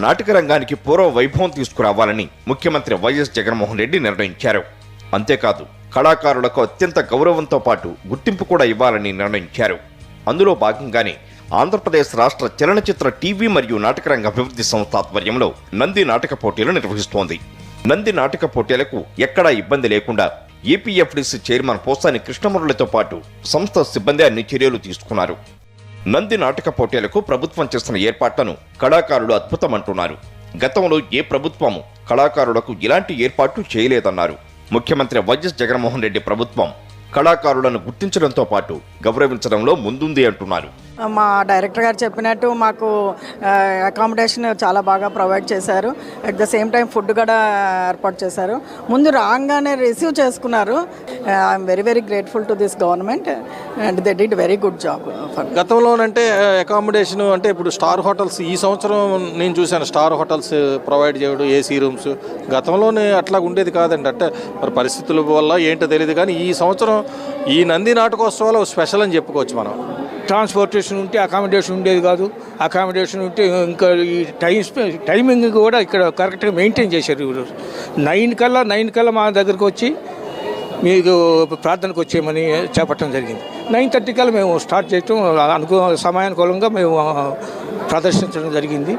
నాటక రంగానికి పూర్వ వైభవం తీసుకురావాలని ముఖ్యమంత్రి వైఎస్ జగన్మోహన్ రెడ్డి నిర్ణయించారు. అంతేకాదు కళాకారులకు అత్యంత గౌరవంతో పాటు గుర్తింపు కూడా ఇవ్వాలని నిర్ణయించారు. అందులో భాగంగానే ఆంధ్రప్రదేశ్ రాష్ట్ర చలనచిత్ర టీవీ మరియు నాటకరంగ అభివృద్ధి సంస్థ ఆధ్వర్యంలో నంది నాటక పోటీలు నిర్వహిస్తోంది. నంది నాటక పోటీలకు ఎక్కడా ఇబ్బంది లేకుండా ఏపీఎఫ్డీసీ చైర్మన్ పోసాని కృష్ణమురళితో పాటు సంస్థ సిబ్బంది అన్ని చర్యలు తీసుకున్నారు. నంది నాటక పోటీలకు ప్రభుత్వం చేసిన ఏర్పాట్లను కళాకారులు అద్భుతమంటున్నారు. గతంలో ఏ ప్రభుత్వము కళాకారులకు ఇలాంటి ఏర్పాట్లు చేయలేదన్నారు. ముఖ్యమంత్రి వైఎస్ జగన్మోహన్ రెడ్డి ప్రభుత్వం కళాకారులను గుర్తించడంతో పాటు గౌరవించడంలో ముందుంది అంటున్నారు. మా డైరెక్టర్ గారు చెప్పినట్టు మాకు అకామిడేషన్ చాలా బాగా ప్రొవైడ్ చేశారు. At the same time food కూడా ఏర్పాటు చేశారు. ముందు రాగానే రిసీవ్ చేసుకున్నారు. I'm very very grateful to this government and they did very good job. గతంలోనంటే అకామిడేషన్ అంటే ఇప్పుడు స్టార్ హోటల్స్ ఈ సంవత్సరం నేను చూశాను. స్టార్ హోటల్స్ ప్రొవైడ్ చేయడం, ఏసీ రూమ్స్ గతంలోనే అట్లా ఉండేది కాదండి. అంటే మరి పరిస్థితుల వల్ల ఏంటో తెలియదు కానీ ఈ సంవత్సరం ఈ నంది నాటకోత్సవాలు స్పెషల్ అని చెప్పుకోవచ్చు మనం. ట్రాన్స్పోర్టేషన్ ఉంటే అకామిడేషన్ ఉండేది కాదు. అకామిడేషన్ ఉంటే ఇంకా ఈ టైమింగ్ కూడా ఇక్కడ కరెక్ట్గా మెయింటైన్ చేశారు. 9 కల్లా మా దగ్గరకు వచ్చి మీకు ప్రార్థనకు వచ్చేయమని చేపట్టడం జరిగింది. 9:30 కల్లా మేము స్టార్ట్ చేయటం సమయానుకూలంగా మేము ప్రదర్శించడం జరిగింది.